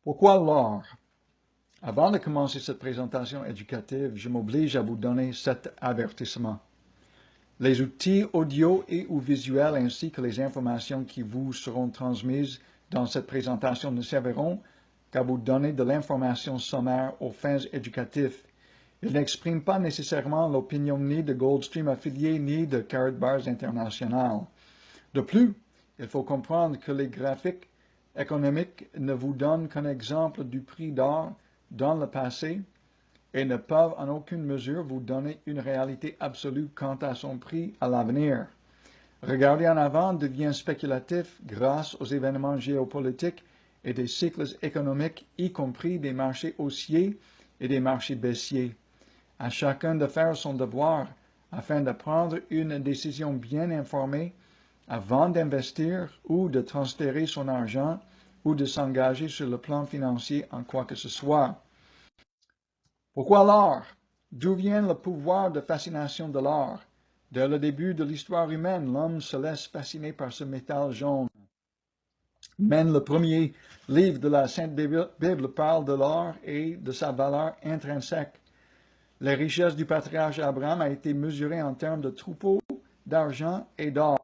Pourquoi l'or? Avant de commencer cette présentation éducative, je m'oblige à vous donner cet avertissement. Les outils audio et ou visuels ainsi que les informations qui vous seront transmises dans cette présentation ne serviront qu'à vous donner de l'information sommaire aux fins éducatives. Ils n'expriment pas nécessairement l'opinion ni de Goldstream affilié ni de Karatbars International. De plus, il faut comprendre que les graphiques économiques ne vous donnent qu'un exemple du prix d'or dans le passé et ne peuvent en aucune mesure vous donner une réalité absolue quant à son prix à l'avenir. Regarder en avant devient spéculatif grâce aux événements géopolitiques et des cycles économiques, y compris des marchés haussiers et des marchés baissiers. À chacun de faire son devoir afin de prendre une décision bien informée avant d'investir ou de transférer son argent ou de s'engager sur le plan financier en quoi que ce soit. Pourquoi l'or? D'où vient le pouvoir de fascination de l'or? Dès le début de l'histoire humaine, l'homme se laisse fasciner par ce métal jaune. Même le premier livre de la Sainte Bible parle de l'or et de sa valeur intrinsèque. Les richesses du patriarche Abraham a été mesurées en termes de troupeaux, d'argent et d'or.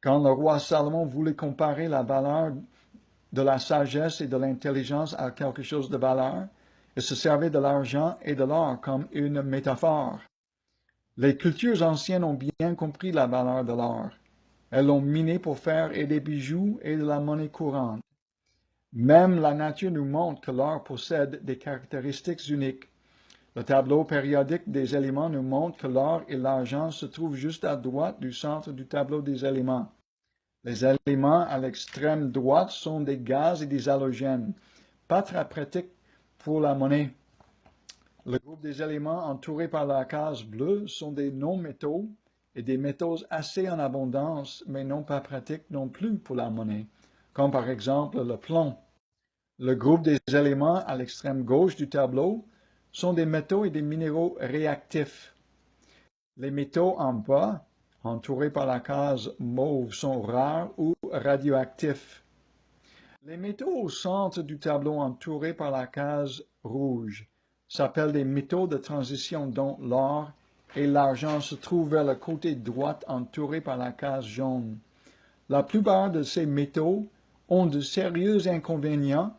Quand le roi Salomon voulait comparer la valeur de la sagesse et de l'intelligence à quelque chose de valeur, il se servait de l'argent et de l'or comme une métaphore. Les cultures anciennes ont bien compris la valeur de l'or. Elles l'ont miné pour faire et des bijoux et de la monnaie courante. Même la nature nous montre que l'or possède des caractéristiques uniques. Le tableau périodique des éléments nous montre que l'or et l'argent se trouvent juste à droite du centre du tableau des éléments. Les éléments à l'extrême droite sont des gaz et des halogènes, pas très pratiques pour la monnaie. Le groupe des éléments entourés par la case bleue sont des non-métaux et des métaux assez en abondance, mais non pas pratiques non plus pour la monnaie, comme par exemple le plomb. Le groupe des éléments à l'extrême gauche du tableau sont des métaux et des minéraux réactifs. Les métaux en bas, entourés par la case mauve, sont rares ou radioactifs. Les métaux au centre du tableau entourés par la case rouge s'appellent des métaux de transition dont l'or et l'argent se trouvent vers le côté droit entouré par la case jaune. La plupart de ces métaux ont de sérieux inconvénients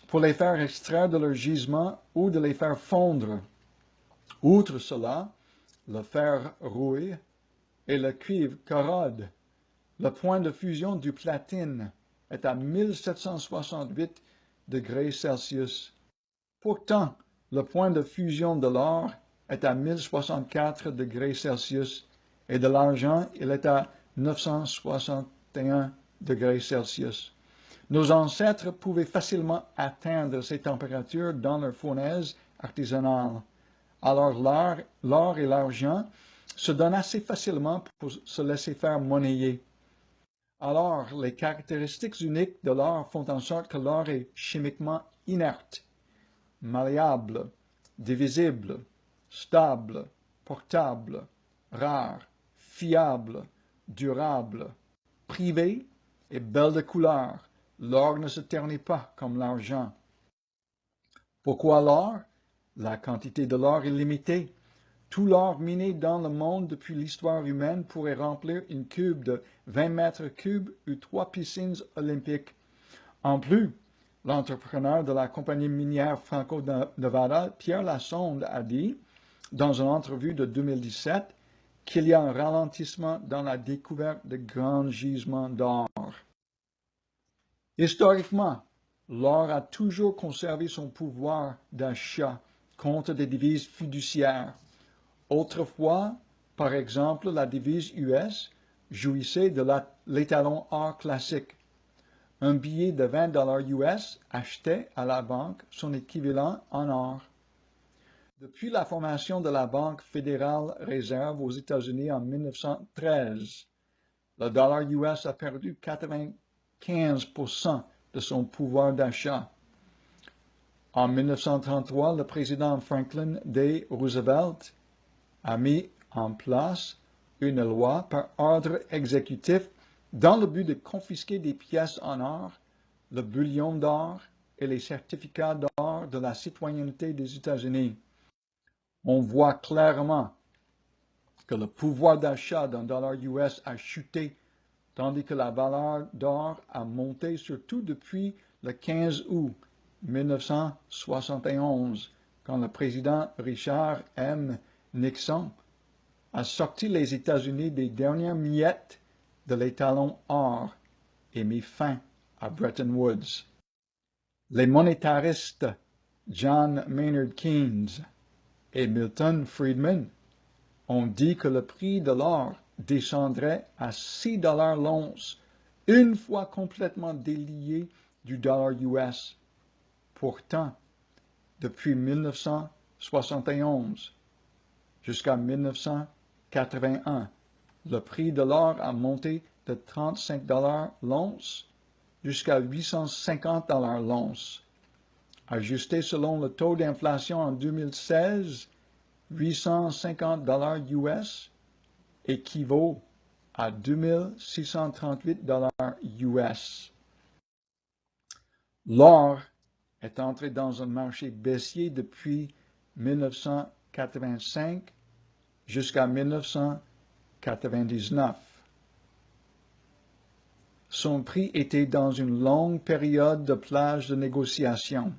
pour les faire extraire de leur gisement ou de les faire fondre. Outre cela, le fer rouille et le cuivre corrodent. Le point de fusion du platine est à 1768 degrés Celsius. Pourtant, le point de fusion de l'or est à 1064 degrés Celsius et de l'argent, il est à 961 degrés Celsius. Nos ancêtres pouvaient facilement atteindre ces températures dans leur fournaise artisanale. Alors l'or et l'argent se donnent assez facilement pour se laisser faire monnayer. Alors, les caractéristiques uniques de l'or font en sorte que l'or est chimiquement inerte, malléable, divisible, stable, portable, rare, fiable, durable, privé et belle de couleur. L'or ne se ternit pas comme l'argent. Pourquoi l'or? La quantité de l'or est limitée. Tout l'or miné dans le monde depuis l'histoire humaine pourrait remplir une cube de 20 mètres cubes ou 3 piscines olympiques. En plus, l'entrepreneur de la compagnie minière Franco-Nevada, Pierre Lassonde, a dit, dans une entrevue de 2017, qu'il y a un ralentissement dans la découverte de grands gisements d'or. Historiquement, l'or a toujours conservé son pouvoir d'achat contre des devises fiduciaires. Autrefois, par exemple, la devise US jouissait de l'étalon or classique. Un billet de 20 $ US achetait à la banque son équivalent en or. Depuis la formation de la Banque fédérale réserve aux États-Unis en 1913, le dollar US a perdu 95% de son pouvoir d'achat. En 1933, le président Franklin D. Roosevelt a mis en place une loi par ordre exécutif dans le but de confisquer des pièces en or, le bullion d'or et les certificats d'or de la citoyenneté des États-Unis. On voit clairement que le pouvoir d'achat d'un dollar US a chuté, tandis que la valeur d'or a monté surtout depuis le 15 août 1971, quand le président Richard M. Nixon a sorti les États-Unis des dernières miettes de l'étalon or et mis fin à Bretton Woods. Les monétaristes John Maynard Keynes et Milton Friedman ont dit que le prix de l'or descendrait à 6 $ l'once, une fois complètement délié du dollar US. Pourtant, depuis 1971 jusqu'à 1981, le prix de l'or a monté de 35 $ l'once jusqu'à 850 $ l'once. Ajusté selon le taux d'inflation en 2016, 850 $ US équivaut à 2638 $ US. L'or est entré dans un marché baissier depuis 1985 jusqu'à 1999. Son prix était dans une longue période de plage de négociation.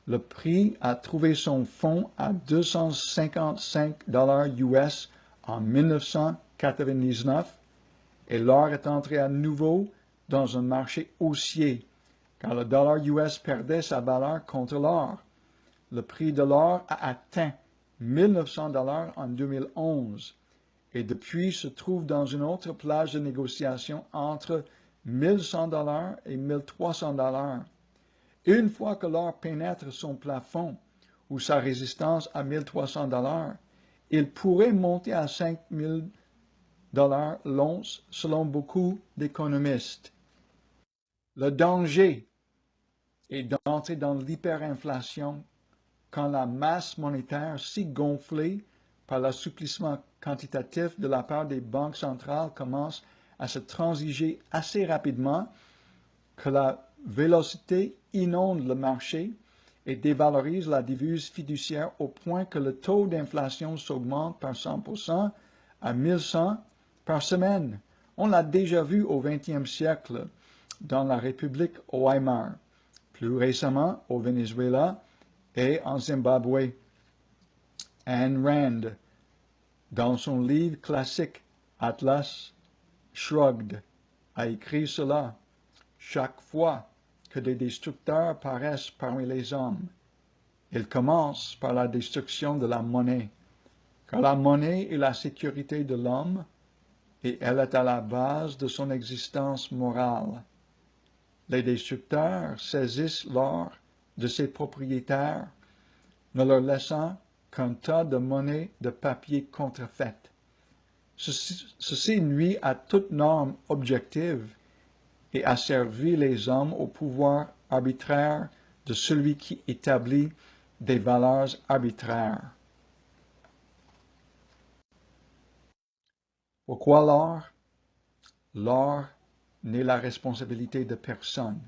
Le prix a trouvé son fond à 255 $ US en 1999 et l'or est entré à nouveau dans un marché haussier car le dollar US perdait sa valeur contre l'or. Le prix de l'or a atteint 1900 $ en 2011 et depuis se trouve dans une autre plage de négociation entre 1100 $ et 1300 $. Une fois que l'or pénètre son plafond ou sa résistance à 1300 $, il pourrait monter à 5000 $ l'once selon beaucoup d'économistes. Le danger est d'entrer dans l'hyperinflation quand la masse monétaire si gonflée par l'assouplissement quantitatif de la part des banques centrales commence à se transiger assez rapidement que la vélocité inonde le marché et dévalorise la devise fiduciaire au point que le taux d'inflation s'augmente par 100% à 1100 par semaine. On l'a déjà vu au XXe siècle dans la République Weimar, plus récemment au Venezuela et en Zimbabwe. Ayn Rand, dans son livre classique Atlas Shrugged, a écrit cela. Chaque fois que des destructeurs paraissent parmi les hommes, ils commencent par la destruction de la monnaie, car la monnaie est la sécurité de l'homme et elle est à la base de son existence morale. Les destructeurs saisissent l'or de ses propriétaires, ne leur laissant qu'un tas de monnaie de papier contrefaite. Ceci nuit à toute norme objective et asservit les hommes au pouvoir arbitraire de celui qui établit des valeurs arbitraires. Pourquoi l'or? L'or n'est la responsabilité de personne.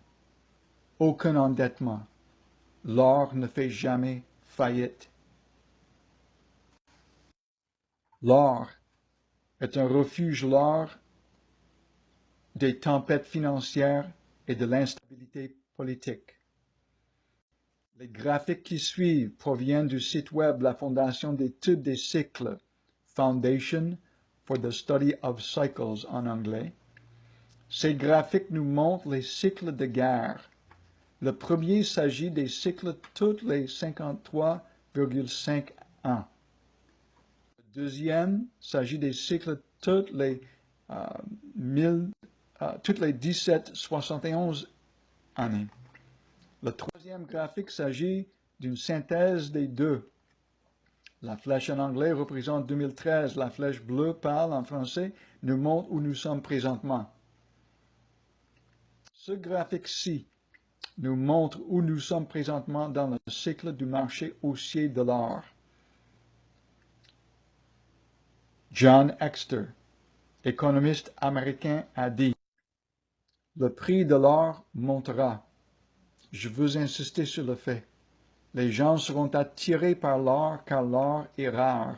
Aucun endettement. L'or ne fait jamais faillite. L'or est un refuge lors des tempêtes financières et de l'instabilité politique. Les graphiques qui suivent proviennent du site web de la Fondation d'études des cycles, Foundation for the Study of Cycles en anglais. Ces graphiques nous montrent les cycles de guerre. Le premier s'agit des cycles toutes les 53,5 ans. Le deuxième s'agit des cycles toutes les 1771 années. Le troisième graphique s'agit d'une synthèse des deux. La flèche en anglais représente 2013, la flèche bleue pâle en français nous montre où nous sommes présentement. Ce graphique-ci nous montre où nous sommes présentement dans le cycle du marché haussier de l'or. John Exter, économiste américain, a dit « Le prix de l'or montera. je veux insister sur le fait. Les gens seront attirés par l'or car l'or est rare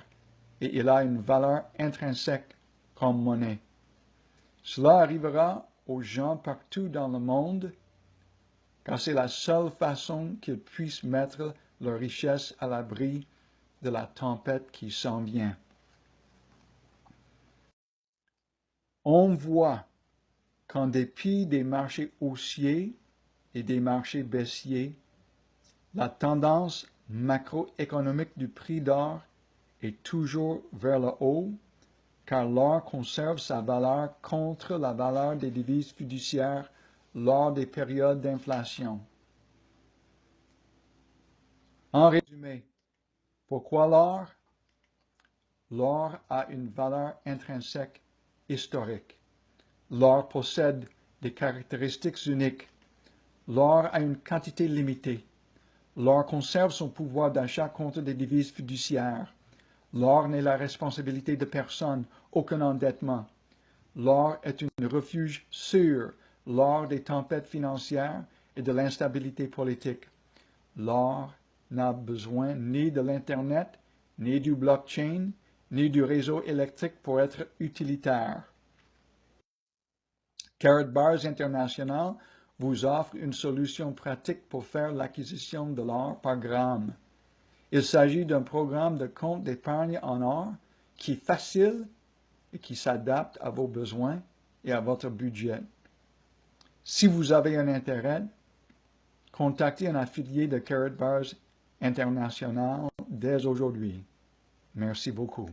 et il a une valeur intrinsèque comme monnaie. Cela arrivera aux gens partout dans le monde car c'est la seule façon qu'ils puissent mettre leur richesse à l'abri de la tempête qui s'en vient. On voit qu'en dépit des marchés haussiers et des marchés baissiers, la tendance macroéconomique du prix d'or est toujours vers le haut, car l'or conserve sa valeur contre la valeur des devises fiduciaires lors des périodes d'inflation. En résumé, pourquoi l'or? L'or a une valeur intrinsèque historique. L'or possède des caractéristiques uniques. L'or a une quantité limitée. L'or conserve son pouvoir d'achat contre des devises fiduciaires. L'or n'est la responsabilité de personne, aucun endettement. L'or est un refuge sûr lors des tempêtes financières et de l'instabilité politique. L'or n'a besoin ni de l'Internet, ni du blockchain, ni du réseau électrique pour être utilitaire. Karatbars International vous offre une solution pratique pour faire l'acquisition de l'or par gramme. Il s'agit d'un programme de compte d'épargne en or qui est facile et qui s'adapte à vos besoins et à votre budget. Si vous avez un intérêt, contactez un affilié de Karatbars International dès aujourd'hui. Merci beaucoup.